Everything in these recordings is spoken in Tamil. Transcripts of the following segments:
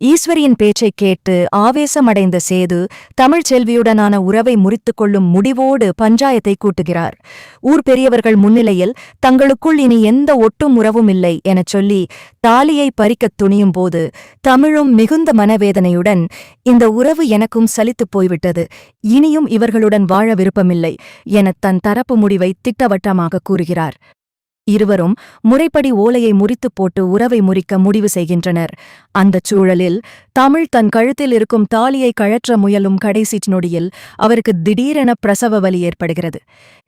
ஈஸ்வரியின் பேச்சைக் கேட்டு ஆவேசமடைந்த சேது தமிழ்ச் செல்வியுடனான உறவை முறித்துக் கொள்ளும் முடிவோடு பஞ்சாயத்தை கூட்டுகிறார். ஊர் பெரியவர்கள் முன்னிலையில் தங்களுக்குள் இனி எந்த ஒட்டும் உறவும் இல்லை எனச் சொல்லி தாலியை பறிக்கத் துணியும் போது தமிழும் மிகுந்த மனவேதனையுடன், இந்த உறவு எனக்கும் சலித்துப் போய்விட்டது, இனியும் இவர்களுடன் வாழ விருப்பமில்லை எனத் தன் தரப்பு முடிவை திட்டவட்டமாக கூறுகிறார். இருவரும் முறைப்படி ஓலையை முறித்துப் போட்டு உறவை முறிக்க முடிவு செய்கின்றனர். அந்தச் சூழலில் தமிழ் தன் கழுத்தில் இருக்கும் தாலியை கழற்ற முயலும் கடைசி நொடியில் அவருக்கு திடீரென பிரசவ வலி ஏற்படுகிறது.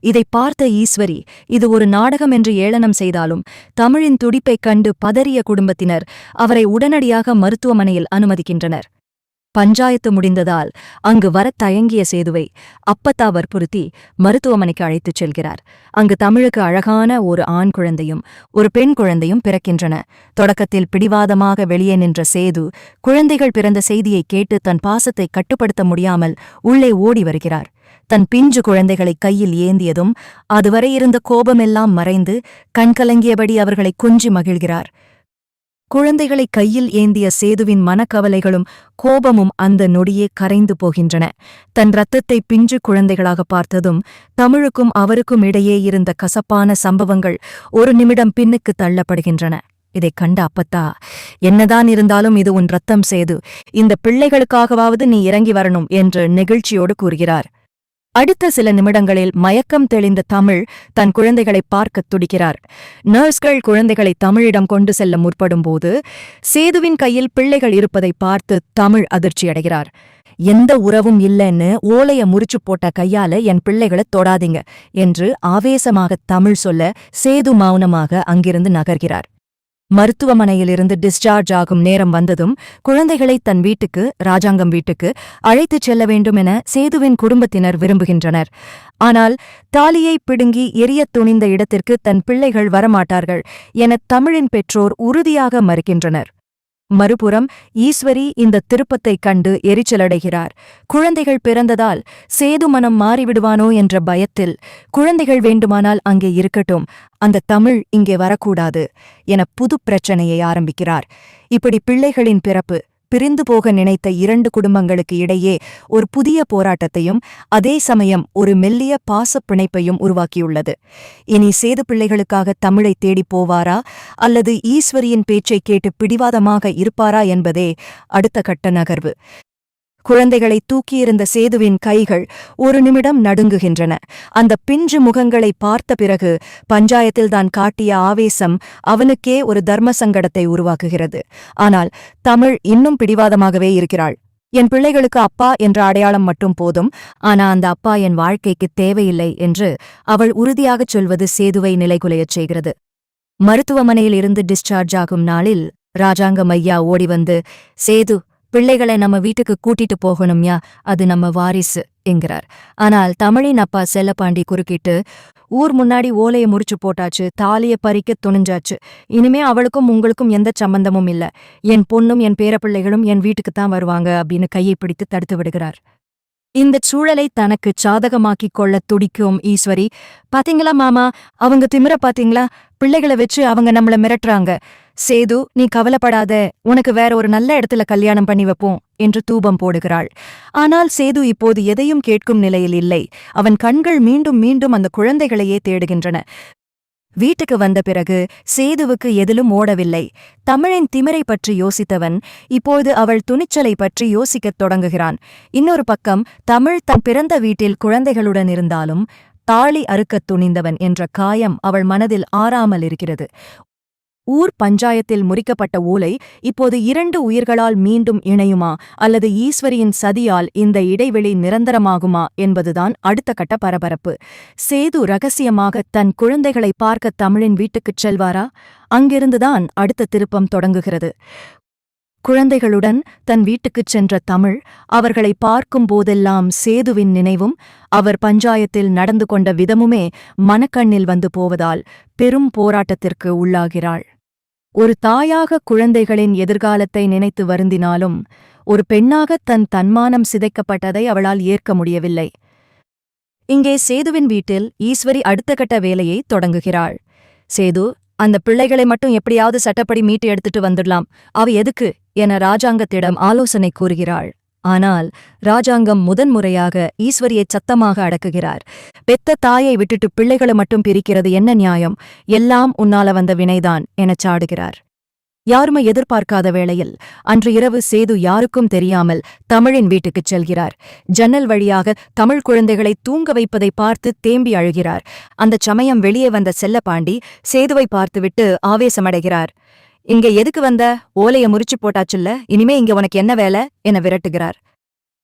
இதை பார்த்த ஈஸ்வரி இது ஒரு நாடகம் என்று ஏளனம் செய்தாலும் தமிழின் துடிப்பைக் கண்டு பதறிய குடும்பத்தினர் அவரை உடனடியாக மருத்துவமனையில் அனுமதிக்கின்றனர். பஞ்சாயத்து முடிந்ததால் அங்கு வரத் தயங்கிய சேதுவை அப்பத்தா வற்புறுத்தி மருத்துவமனைக்கு அழைத்துச் செல்கிறார். அங்கு தமிழுக்கு அழகான ஒரு ஆண் குழந்தையும் ஒரு பெண் குழந்தையும் பிறக்கின்றன. தொடக்கத்தில் பிடிவாதமாக வெளியே நின்ற சேது குழந்தைகள் பிறந்த செய்தியை கேட்டு தன் பாசத்தை கட்டுப்படுத்த முடியாமல் உள்ளே ஓடி வருகிறார். தன் பிஞ்சு குழந்தைகளை கையில் ஏந்தியதும் அதுவரை இருந்த கோபமெல்லாம் மறைந்து கண்கலங்கியபடி அவர்களை கொஞ்சி மகிழ்கிறார். குழந்தைகளை கையில் ஏந்திய சேதுவின் மனக்கவலைகளும் கோபமும் அந்த நொடியே கரைந்து போகின்றன. தன் இரத்தத்தை பிஞ்சு குழந்தைகளாக பார்த்ததும் தமிழுக்கும் அவருக்கும் இடையே இருந்த கசப்பான சம்பவங்கள் ஒரு நிமிடம் பின்னுக்கு தள்ளப்படுகின்றன. இதைக் கண்ட அப்பத்தா, என்னதான் இருந்தாலும் இது உன் இரத்தம் சேது, இந்த பிள்ளைகளுக்காகவாவது நீ இறங்கி வரணும் என்று நெகிழ்ச்சியோடு கூறுகிறார். அடுத்த சில நிமிடங்களில் மயக்கம் தெளிந்த தமிழ் தன் குழந்தைகளை பார்க்கத் துடிக்கிறார். நர்ஸ்கள் குழந்தைகளை தமிழிடம் கொண்டு செல்ல முற்படும்போது சேதுவின் கையில் பிள்ளைகள் இருப்பதை பார்த்து தமிழ் அதிர்ச்சியடைகிறார். எந்த உறவும் இல்லைன்னு ஓலைய முறிச்சு போட்ட கையால என் பிள்ளைகளை தொடாதீங்க என்று ஆவேசமாக தமிழ் சொல்ல சேது மௌனமாக அங்கிருந்து நகர்கிறார். மருத்துவமனையிலிருந்து டிஸ்சார்ஜ் ஆகும் நேரம் வந்ததும் குழந்தைகளை தன் வீட்டுக்கு, ராஜாங்கம் வீட்டுக்கு அழைத்துச் செல்ல வேண்டும் என சேதுவின் குடும்பத்தினர் விரும்புகின்றனர். ஆனால் தாலியை பிடுங்கி எரியத் துணிந்த இடத்திற்கு தன் பிள்ளைகள் வரமாட்டார்கள் என தமிழின் பெற்றோர் உறுதியாக மறுக்கின்றனர். மறுபுறம் ஈஸ்வரி இந்த திருப்பத்தைக் கண்டு எரிச்சலடைகிறார். குழந்தைகள் பிறந்ததால் சேது மனம் மாறிவிடுவானோ என்ற பயத்தில் குழந்தைகள் வேண்டுமானால் அங்கே இருக்கட்டும், அந்த தமிழ் இங்கே வரக்கூடாது என புது பிரச்சனையை ஆரம்பிக்கிறார். இப்படி பிள்ளைகளின் பிறப்பு பிரிந்து போக நினைத்த இரண்டு குடும்பங்களுக்கு இடையே ஒரு புதிய போராட்டத்தையும் அதே சமயம் ஒரு மெல்லிய பாசப் பிணைப்பையும் உருவாக்கியுள்ளது. இனி சேது பிள்ளைகளுக்காக தமிழை தேடிப் போவாரா அல்லது ஈஸ்வரியின் பேச்சைக் கேட்டு பிடிவாதமாக இருப்பாரா என்பதே அடுத்த கட்ட நகர்வு. குழந்தைகளை தூக்கியிருந்த சேதுவின் கைகள் ஒரு நிமிடம் நடுங்குகின்றன. அந்த பிஞ்சு முகங்களை பார்த்த பிறகு பஞ்சாயத்தில் தான் காட்டிய ஆவேசம் அவனுக்கே ஒரு தர்ம சங்கடத்தை உருவாக்குகிறது. ஆனால் தமிழ் இன்னும் பிடிவாதமாகவே இருக்கிறாள். என் பிள்ளைகளுக்கு அப்பா என்ற அடையாளம் மட்டும் போதும், ஆனா அந்த அப்பா என் வாழ்க்கைக்கு தேவையில்லை என்று அவள் உறுதியாகச் சொல்வது சேதுவை நிலைகுலையச் செய்கிறது. மருத்துவமனையில் இருந்து டிஸ்சார்ஜ் ஆகும் நாளில் ராஜாங்கம் ஐயா ஓடிவந்து, சேது, பிள்ளைகளை நம்ம வீட்டுக்கு கூட்டிட்டு போகணும்யா, அது நம்ம வாரிசு என்கிறார். ஆனால் தமிழின் அப்பா செல்லப்பாண்டி குறுக்கிட்டு, ஊர் முன்னாடி ஓலையை முறிச்சு போட்டாச்சு, தாலிய பறிக்க துணிஞ்சாச்சு, இனிமே அவளுக்கும் உங்களுக்கும் எந்த சம்பந்தமும் இல்ல, என் பொண்ணும் என் பேரப்பிள்ளைகளும் என் வீட்டுக்குத்தான் வருவாங்க அப்படின்னு கையை பிடித்து தடுத்து விடுகிறார். இந்தச் சூழலை தனக்கு சாதகமாக்கிக் கொள்ள துடிக்கும் ஈஸ்வரி, பாத்தீங்களா மாமா, அவங்க திமிர பாத்தீங்களா, பிள்ளைகளை வச்சு அவங்க நம்மள மிரட்டுறாங்க, சேது நீ கவலைப்படாத, உனக்கு வேற ஒரு நல்ல இடத்துல கல்யாணம் பண்ணி வைப்போம் என்று தூபம் போடுகிறாள். ஆனால் சேது இப்போது எதையும் கேட்கும் நிலையில் இல்லை. அவன் கண்கள் மீண்டும் மீண்டும் அந்த குழந்தைகளையே தேடுகின்றன. வீட்டுக்கு வந்த பிறகு சேதுவுக்கு எதிலும் ஓடவில்லை. தமிழின் திமிரை பற்றி யோசித்தவன் இப்போது அவள் துணிச்சலை பற்றி யோசிக்கத் தொடங்குகிறான். இன்னொரு பக்கம் தமிழ் தன் பிறந்த வீட்டில் குழந்தைகளுடன் இருந்தாலும் தாலி அறுக்கத் துணிந்தவன் என்ற காயம் அவள் மனதில் ஆறாமல் இருக்கிறது. ஊர் பஞ்சாயத்தில் முறிக்கப்பட்ட ஓலை இப்போது இரண்டு உயிர்களால் மீண்டும் இணையுமா அல்லது ஈஸ்வரியின் சதியால் இந்த இடைவெளி நிரந்தரமாகுமா என்பதுதான் அடுத்த கட்ட பரபரப்பு. சேது ரகசியமாக தன் குழந்தைகளை பார்க்க தமிழின் வீட்டுக்குச் செல்வாரா? அங்கிருந்துதான் அடுத்த திருப்பம் தொடங்குகிறது. குழந்தைகளுடன் தன் வீட்டுக்குச் சென்ற தமிழ் அவர்களை பார்க்கும் போதெல்லாம் சேதுவின் நினைவும் அவர் பஞ்சாயத்தில் நடந்து கொண்ட விதமுமே மனக்கண்ணில் வந்து போவதால் பெரும் போராட்டத்திற்கு உள்ளாகிறாள். ஒரு தாயாக குழந்தைகளின் எதிர்காலத்தை நினைத்து வருந்தினாலும் ஒரு பெண்ணாக தன் தன்மானம் சிதைக்கப்பட்டதை அவளால் ஏற்க முடியவில்லை. இங்கே சேதுவின் வீட்டில் ஈஸ்வரி அடுத்த கட்ட வேலையை தொடங்குகிறாள். சேது, அந்த பிள்ளைகளை மட்டும் எப்படியாவது சட்டப்படி மீட்டு எடுத்துட்டு வந்துடலாம். அவ எதுக்கு என ராஜாங்கத்திடம் ஆலோசனை கூறுகிறாள். ஆனால் ராஜாங்கம் முதன்முறையாக ஈஸ்வரியை சத்தமாக அடக்குகிறார். பெத்த தாயை விட்டுட்டு பிள்ளைகளை மட்டும் பிரிக்கிறது என்ன நியாயம்? எல்லாம் உன்னால வந்த வினைதான் எனச் சாடுகிறார். யாருமே எதிர்பார்க்காத வேளையில் அன்று இரவு சேது யாருக்கும் தெரியாமல் தமிழின் வீட்டுக்குச் செல்கிறார். ஜன்னல் வழியாக தமிழ் குழந்தைகளை தூங்க வைப்பதை பார்த்து தேம்பி அழுகிறார். அந்தச் சமயம் வெளியே வந்த செல்லப்பாண்டி சேதுவை பார்த்துவிட்டு ஆவேசமடைகிறார். இங்க எதுக்கு வந்த? ஓலைய முறிச்சு போட்டாச்சுல்ல, இனிமே இங்க உனக்கு என்ன வேலை என விரட்டுகிறார்.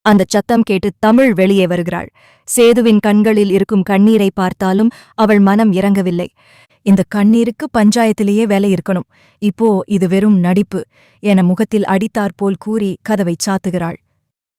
அந்தச் சத்தம் கேட்டு தமிழ் வெளியே வருகிறாள். சேதுவின் கண்களில் இருக்கும் கண்ணீரை பார்த்தாலும் அவள் மனம் இறங்கவில்லை. இந்த கண்ணீருக்கு பஞ்சாயத்திலேயே வேலை இருக்கணும், இப்போ இது வெறும் நடிப்பு என முகத்தில் அடித்தாற்போல் கூறி கதவைச் சாத்துகிறாள்.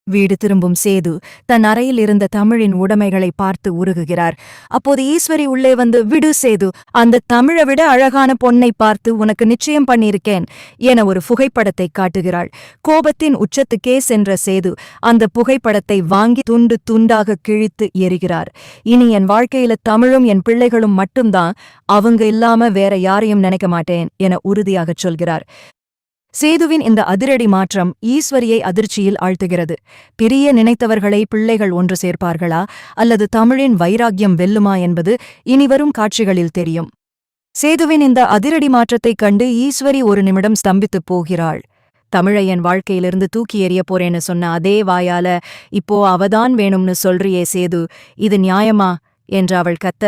வீடு திரும்பும் சேது தன் அறையில் இருந்த தமிழின் உடைமைகளை பார்த்து உருகுகிறார். அப்போது ஈஸ்வரி உள்ளே வந்து, விடு சேது, அந்த தமிழை விட அழகான பொன்னை பார்த்து உனக்கு நிச்சயம் பண்ணியிருக்கேன் என ஒரு புகைப்படத்தை காட்டுகிறாள். கோபத்தின் உச்சத்துக்கே சென்ற சேது அந்த புகைப்படத்தை வாங்கி துண்டு துண்டாக கிழித்து எறிகிறார். இனி என் வாழ்க்கையில தமிழும் என் பிள்ளைகளும் மட்டும்தான், அவங்க இல்லாம வேற யாரையும் நினைக்க மாட்டேன் என உறுதியாகச் சொல்கிறார். சேதுவின் இந்த அதிரடி மாற்றம் ஈஸ்வரியை அதிர்ச்சியில் ஆழ்த்துகிறது. பிரிய நினைத்தவர்களை பிள்ளைகள் ஒன்று சேர்ப்பார்களா அல்லது தமிழின் வைராக்கியம் வெல்லுமா என்பது இனிவரும் காட்சிகளில் தெரியும். சேதுவின் இந்த அதிரடி மாற்றத்தைக் கண்டு ஈஸ்வரி ஒரு நிமிடம் ஸ்தம்பித்துப் போகிறாள். தமிழை என் வாழ்க்கையிலிருந்து தூக்கி எறிய போறேன்னு சொன்ன அதே வாயால இப்போ அவதான் வேணும்னு சொல்றியே சேது, இது நியாயமா என்று அவள் கத்த,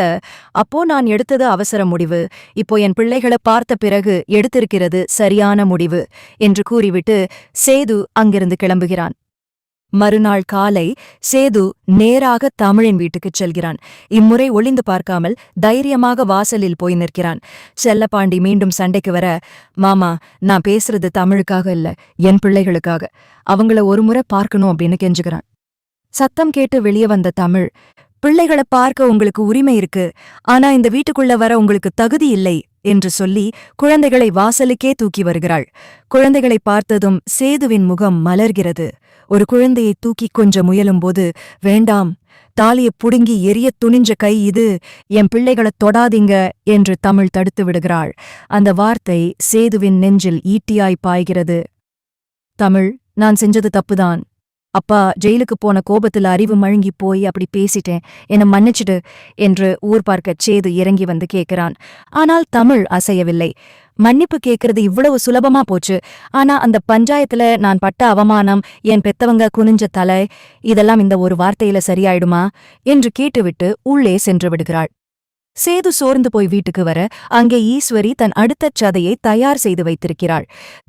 அப்போ நான் எடுத்தது அவசர முடிவு, இப்போ என் பிள்ளைகளை பார்த்த பிறகு எடுத்திருக்கிறது சரியான முடிவு என்று கூறிவிட்டு சேது அங்கிருந்து கிளம்புகிறான். மறுநாள் காலை சேது நேராக தமிழின் வீட்டுக்குச் செல்கிறான். இம்முறை ஒளிந்து பார்க்காமல் தைரியமாக வாசலில் போய் நிற்கிறான். செல்லப்பாண்டி மீண்டும் சண்டைக்கு வர, மாமா, நான் பேசுறது தமிழுக்காக இல்ல, என் பிள்ளைகளுக்காக, அவங்கள ஒருமுறை பார்க்கணும் அப்படின்னு கெஞ்சுகிறான். சத்தம் கேட்டு வெளியே வந்த தமிழ், பிள்ளைகளை பார்க்க உங்களுக்கு உரிமை இருக்கு, ஆனா இந்த வீட்டுக்குள்ள வர உங்களுக்கு தகுதி இல்லை என்று சொல்லி குழந்தைகளை வாசலுக்கே தூக்கி வருகிறாள். குழந்தைகளை பார்த்ததும் சேதுவின் முகம் மலர்கிறது. ஒரு குழந்தையை தூக்கி கொஞ்ச முயலும்போது, வேண்டாம், தாலியை புடுங்கி எரியத் துணிஞ்ச கை இது, என் பிள்ளைகளை தொடாதீங்க என்று தமிழ் தடுத்து விடுகிறாள். அந்த வார்த்தை சேதுவின் நெஞ்சில் ஈட்டியாய் பாய்கிறது. தமிழ், நான் செஞ்சது தப்புதான். அப்பா ஜெயிலுக்கு போன கோபத்துல அறிவு மழுங்கி போய் அப்படி பேசிட்டேன், என்னை மன்னிச்சிடு என்று ஊர் பார்க்கச் சேது இறங்கி வந்து கேட்கிறான். ஆனால் தமிழ் அசையவில்லை. மன்னிப்பு கேட்கறது இவ்வளவு சுலபமா போச்சு, ஆனா அந்த பஞ்சாயத்துல நான் பட்ட அவமானம், என் பெத்தவங்க குனிஞ்ச தலை, இதெல்லாம் இந்த ஒரு வார்த்தையில சரியாயிடுமா என்று கேட்டுவிட்டு உள்ளே சென்று விடுகிறாள். சேது சோர்ந்து போய் வீட்டுக்கு வர அங்கே ஈஸ்வரி தன் அடுத்த சதையை தயார் செய்து வைத்திருக்கிறாள்.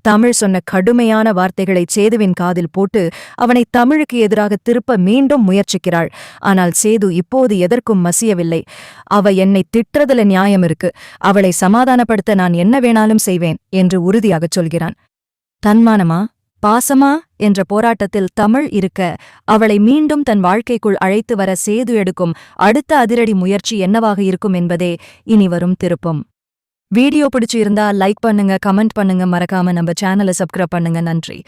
தமிழ் சொன்ன கடுமையான வார்த்தைகளை சேதுவின் காதில் போட்டு அவனை தமிழுக்கு எதிராக திருப்ப மீண்டும் முயற்சிக்கிறாள். ஆனால் சேது இப்போது எதற்கும் மசியவில்லை. அவ என்னை திட்டுறதுல நியாயம் இருக்கு, அவளை சமாதானப்படுத்த நான் என்ன வேணாலும் செய்வேன் என்று உறுதியாகச் சொல்கிறான். தன்மானமா பாசமா என்ற போராட்டத்தில் தமிழ் இருக்க, அவளை மீண்டும் தன் வாழ்க்கைக்குள் அழைத்து வர சேது எடுக்கும் அடுத்த அதிரடி முயற்சி என்னவாக இருக்கும் என்பதே இனி வரும் திருப்பம். வீடியோ பிடிச்சு இருந்தா லைக் பண்ணுங்க, கமெண்ட் பண்ணுங்க, மறக்காம நம்ம சேனலை சப்ஸ்கிரைப் பண்ணுங்க. நன்றி.